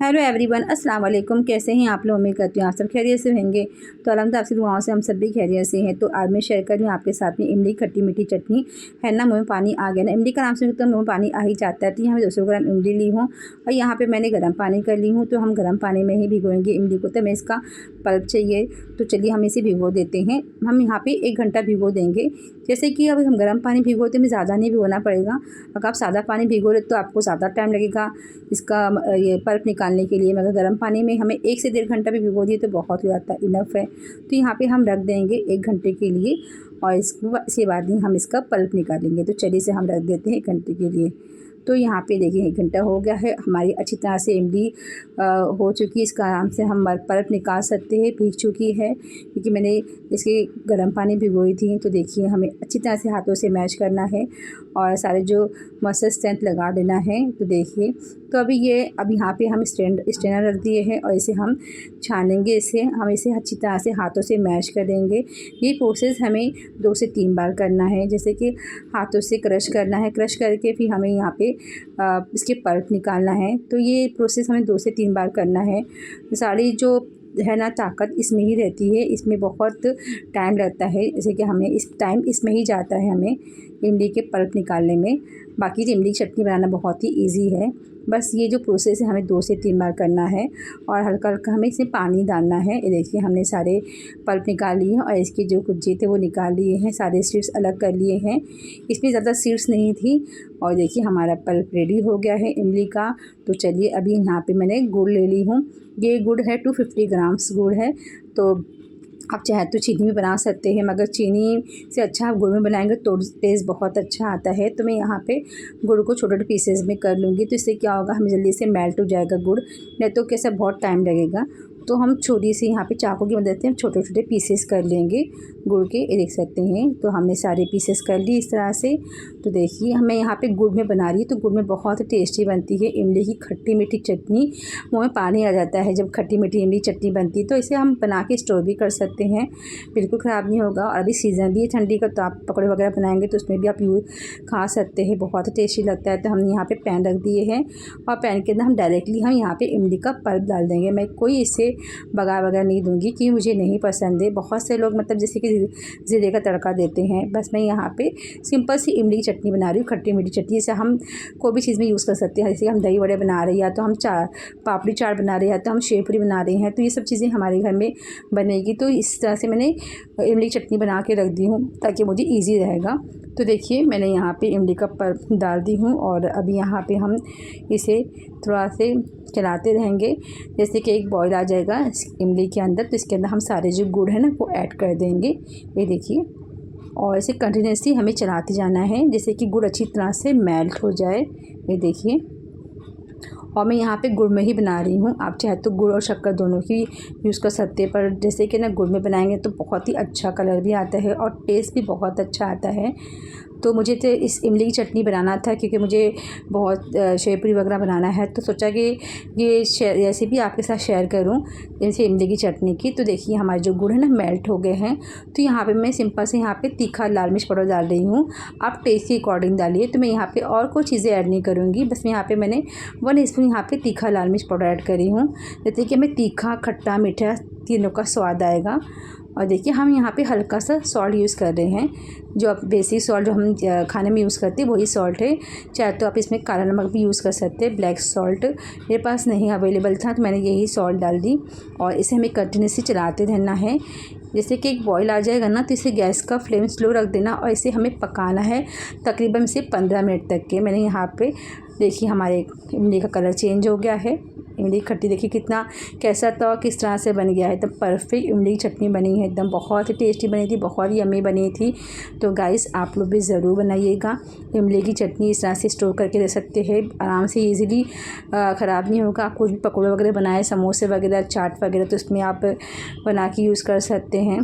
Hello everyone, अस्सलाम वालेकुम। कैसे हैं आप लोग? उम्मीद करती हूँ आप सब खैरियत से होंगे। तो अल्हम्दुलिल्लाह आपसे दुआओं से हम सब भी खैरियत से हैं। तो आज मैं शेयर कर रही हूँ आपके साथ में इमली खट्टी मीठी चटनी है ना। मुँह में पानी आ गया ना, इमली का नाम सुन तो मुँह में पानी आ ही जाता है। तो यहाँ मैं 200 ग्राम इमली ली हूँ और यहाँ पर मैंने गर्म पानी कर ली हूँ। तो हम गर्म पानी में ही भिगोएंगे इमली को। तो हमें इसका पल्प चाहिए, तो चलिए हम इसे भिगो देते हैं। हम यहाँ पर 1 घंटा भिगो देंगे। जैसे कि अब हम गर्म पानी भिगोते हमें ज़्यादा नहीं भिगोना पड़ेगा। अगर आप सादा पानी भिगो रहे तो आपको ज़्यादा टाइम लगेगा इसका ये पल्प निकालने के लिए। मगर गर्म पानी में हमें 1 से 1.5 घंटा भी भिगो दिए तो बहुत हो जाता है, इनफ है। तो यहाँ पे हम रख देंगे 1 घंटे के लिए और इसके बाद ही हम इसका पल्प निकालेंगे। तो चलिए इसे हम रख देते हैं 1 घंटे के लिए। तो यहाँ पे देखिए 1 घंटा हो गया है, हमारी अच्छी तरह से इमली हो चुकी है। इसका आराम से हम पल्प निकाल सकते हैं, भीग चुकी है क्योंकि मैंने इसके गर्म पानी भिगोई थी। तो देखिए हमें अच्छी तरह से हाथों से मैश करना है और सारे जो मसल स्ट्रेंथ लगा देना है। तो देखिए तो अब यहाँ पे हम स्ट्रेनर रख दिए हैं और इसे हम छानेंगे। हम इसे अच्छी तरह से हाथों से मैश कर देंगे। ये प्रोसेस हमें 2 से 3 बार करना है। जैसे कि हाथों से क्रश करना है, क्रश करके फिर हमें यहाँ पे इसके पल्प निकालना है। तो ये प्रोसेस हमें 2 से 3 बार करना है। सारी जो है ना ताकत इसमें ही रहती है, इसमें बहुत टाइम लगता है। जैसे कि हमें इसमें ही जाता है हमें इमली के पल्प निकालने में। बाकी इमली की चटनी बनाना बहुत ही इजी है। बस ये जो प्रोसेस है हमें 2 से 3 बार करना है और हल्का हल्का हमें इसमें पानी डालना है। ये देखिए हमने सारे पल्प निकाल लिए हैं और इसके जो गुज्जे थे वो निकाल लिए हैं, सारे सीड्स अलग कर लिए हैं। इसमें ज़्यादा सीड्स नहीं थी और देखिए हमारा पल्प रेडी हो गया है इमली का। तो चलिए अभी यहाँ पे मैंने गुड़ ले ली हूँ। ये गुड़ है 250 ग्राम्स गुड़ है। तो आप चाहे तो चीनी में बना सकते हैं, मगर चीनी से अच्छा आप गुड़ में बनाएंगे तो टेस्ट बहुत अच्छा आता है। तो मैं यहाँ पे गुड़ को छोटे छोटे पीसेस में कर लूँगी। तो इससे क्या होगा, हमें जल्दी से मेल्ट हो जाएगा गुड़, नहीं तो कैसा बहुत टाइम लगेगा। तो हम छोटी सी यहाँ पे चाकू की मदद से हम छोटे छोटे पीसेस कर लेंगे गुड़ के। ये देख सकते हैं तो हमने सारे पीसेस कर ली इस तरह से। तो देखिए हमें यहाँ पे गुड़ में बना रही है, तो गुड़ में बहुत टेस्टी बनती है इमली की खट्टी मीठी चटनी। मुँह में पानी आ जाता है जब खट्टी मीठी इमली चटनी बनती है। तो इसे हम बना के स्टोर भी कर सकते हैं, बिल्कुल ख़राब नहीं होगा। और अभी सीज़न भी है ठंडी का, तो आप पकौड़े वगैरह बनाएंगे तो उसमें भी आप खा सकते हैं, बहुत टेस्टी लगता है। तो हमने यहाँ पे पैन रख दिए हैं और पैन के अंदर हम डायरेक्टली यहाँ पे इमली का पल्प डाल देंगे। मैं कोई इसे बघार वगैरह नहीं दूंगी कि मुझे नहीं पसंद है। बहुत से लोग मतलब जैसे कि ज़ीरे का तड़का देते हैं, बस मैं यहाँ पे सिंपल सी इमली की चटनी बना रही हूँ, खट्टी मीठी चटनी। जैसे हम कोई भी चीज़ में यूज़ कर सकते हैं, जैसे हम दही वड़े बना रहे हैं या तो हम पापड़ी चाट बना रहे हैं या तो हम शेव पूरी बना रहे हैं। तो ये सब चीज़ें हमारे घर में बनेगी। तो इस तरह से मैंने इमली चटनी बना के रख दी हूँ ताकि मुझे ईजी रहेगा। तो देखिए मैंने यहाँ पे इमली का पल्प डाल दी हूँ और अभी यहाँ पे हम इसे थोड़ा से चलाते रहेंगे। जैसे कि एक बॉईल आ जाएगा इमली के अंदर, तो इसके अंदर हम सारे जो गुड़ है ना वो ऐड कर देंगे। ये देखिए और इसे कंटिन्यूसली हमें चलाते जाना है जैसे कि गुड़ अच्छी तरह से मेल्ट हो जाए। ये देखिए और मैं यहाँ पे गुड़ में ही बना रही हूँ। आप चाहे तो गुड़ और शक्कर दोनों ही यूज़ कर सकते हैं, पर जैसे कि ना गुड़ में बनाएंगे तो बहुत ही अच्छा कलर भी आता है और टेस्ट भी बहुत अच्छा आता है। तो मुझे तो इस इमली की चटनी बनाना था क्योंकि मुझे बहुत शेव पूरी वगैरह बनाना है। तो सोचा कि ये रेसिपी आपके साथ शेयर करूं जैसे इमली की चटनी की। तो देखिए हमारे जो गुड़ है ना मेल्ट हो गए हैं। तो यहाँ पे मैं सिंपल से यहाँ पे तीखा लाल मिर्च पाउडर डाल रही हूँ, आप टेस्ट के अकॉर्डिंग डालिए। तो मैं यहाँ पे और कोई चीज़ें ऐड नहीं करूँगी, बस मैं यहाँ पे मैंने 1 स्पून यहाँ पे तीखा लाल मिर्च पाउडर ऐड करी हूँ, जैसे कि हमें तीखा खट्टा मीठा तीनों का स्वाद आएगा। और देखिए हम यहाँ पे हल्का सा सॉल्ट यूज़ कर रहे हैं, जो आप बेसिक सॉल्ट जो हम खाने में यूज़ करते हैं वही सॉल्ट है। चाहे तो आप इसमें काला नमक भी यूज़ कर सकते हैं, ब्लैक सॉल्ट मेरे पास नहीं अवेलेबल था तो मैंने यही सॉल्ट डाल दी। और इसे हमें कंटिन्यूसली चलाते रहना है। जैसे कि एक बॉईल आ जाएगा ना तो इसे गैस का फ्लेम स्लो रख देना और इसे हमें पकाना है तकरीबन से 15 मिनट तक के। मैंने यहाँ पे देखिए हमारे इमली का कलर चेंज हो गया है। इमली खट्टी देखिए कितना कैसा था और किस तरह से बन गया है, एकदम परफेक्ट इमली की चटनी बनी है, एकदम बहुत ही टेस्टी बनी थी, बहुत ही यम्मी बनी थी। तो गाइस आप लोग भी ज़रूर बनाइएगा। इमली की चटनी इस तरह से स्टोर करके रख सकते हैं आराम से, इजीली ख़राब नहीं होगा। आप कुछ भी पकौड़े वगैरह बनाए, समोसे वगैरह, चाट वगैरह, तो उसमें आप बना के यूज़ कर सकते हैं।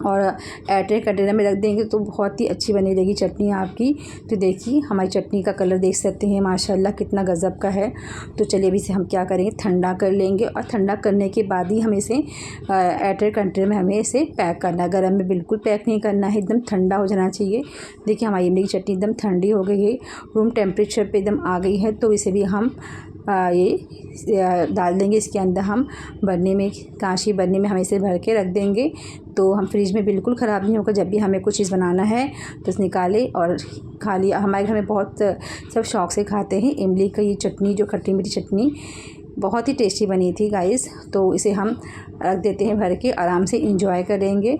और एयरटाइट कंटेनर में रख देंगे तो बहुत ही अच्छी बनी रहेगी चटनी आपकी। तो देखिए हमारी चटनी का कलर देख सकते हैं माशाल्लाह कितना गज़ब का है। तो चलिए अभी से हम क्या करेंगे, ठंडा कर लेंगे और ठंडा करने के बाद ही हमें इसे एयरटाइट कंटेनर में हमें इसे पैक करना है। गर्म में बिल्कुल पैक नहीं करना है, एकदम ठंडा हो जाना चाहिए। देखिए हमारी इमली की चटनी एकदम ठंडी हो गई है, रूम टेम्परेचर पे एकदम आ गई है। तो इसे भी हम ये डाल देंगे इसके अंदर, हम बर्नी में, कांच की बर्नी में हम इसे भर के रख देंगे। तो हम फ्रिज में बिल्कुल ख़राब नहीं होगा। जब भी हमें कुछ चीज़ बनाना है तो इसे निकालें और खा लिया। हमारे घर में बहुत सब शौक़ से खाते हैं इमली का ये चटनी, जो खट्टी मीठी चटनी बहुत ही टेस्टी बनी थी गाइस। तो इसे हम रख देते हैं भर के, आराम से इंजॉय करेंगे।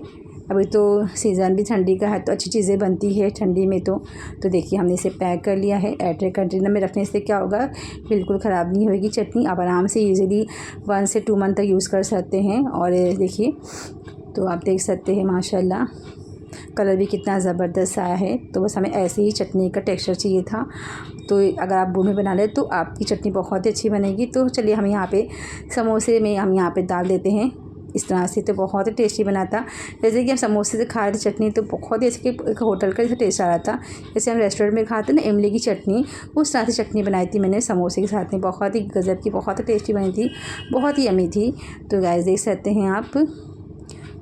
अभी तो सीज़न भी ठंडी का है तो अच्छी चीज़ें बनती है ठंडी में। तो देखिए हमने इसे पैक कर लिया है। एयरटाइट कंटेनर में रखने से क्या होगा, बिल्कुल ख़राब नहीं होगी चटनी। आप आराम से ईज़िली 1 से 2 मंथ तक यूज़ कर सकते हैं। और देखिए तो आप देख सकते हैं माशाल्लाह कलर भी कितना ज़बरदस्त आया है। तो बस हमें ऐसे ही चटनी का टेक्सचर चाहिए था। तो अगर आप बूंद में बना लें तो आपकी चटनी बहुत ही अच्छी बनेगी। तो चलिए हम यहाँ पे समोसे में हम यहाँ पे डाल देते हैं इस तरह से। तो बहुत ही टेस्टी बना था। जैसे कि हम समोसे से खा रहे थे चटनी, तो बहुत ही अच्छी एक होटल का जैसे टेस्ट आ रहा था। जैसे हम रेस्टोरेंट में खाते ना इमली की चटनी, उस तरह से चटनी बनाई थी मैंने समोसे के साथ में। बहुत ही गज़ब की, बहुत ही टेस्टी बनी थी, बहुत ही यम्मी थी। तो गाइस देख सकते हैं आप,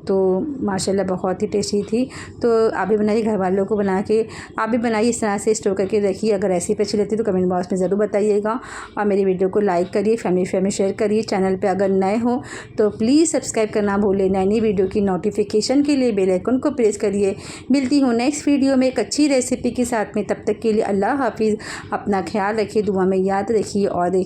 तो माशाल्लाह बहुत ही टेस्टी थी। तो आप भी बनाइए, घर वालों को बना के आप भी बनाइए, इस तरह से स्टोर करके रखिए। अगर रेसिपी अच्छी लगती है तो कमेंट बॉक्स में ज़रूर बताइएगा। और मेरी वीडियो को लाइक करिए, फैमिली में शेयर करिए। चैनल पे अगर नए हो तो प्लीज़ सब्सक्राइब करना भूलें। नई वीडियो की नोटिफिकेशन के लिए बेल आइकन को प्रेस करिए। मिलती हूँ नेक्स्ट वीडियो में एक अच्छी रेसिपी के साथ में। तब तक के लिए अल्लाह हाफिज़। अपना ख्याल रखिए, दुआ में याद रखिए और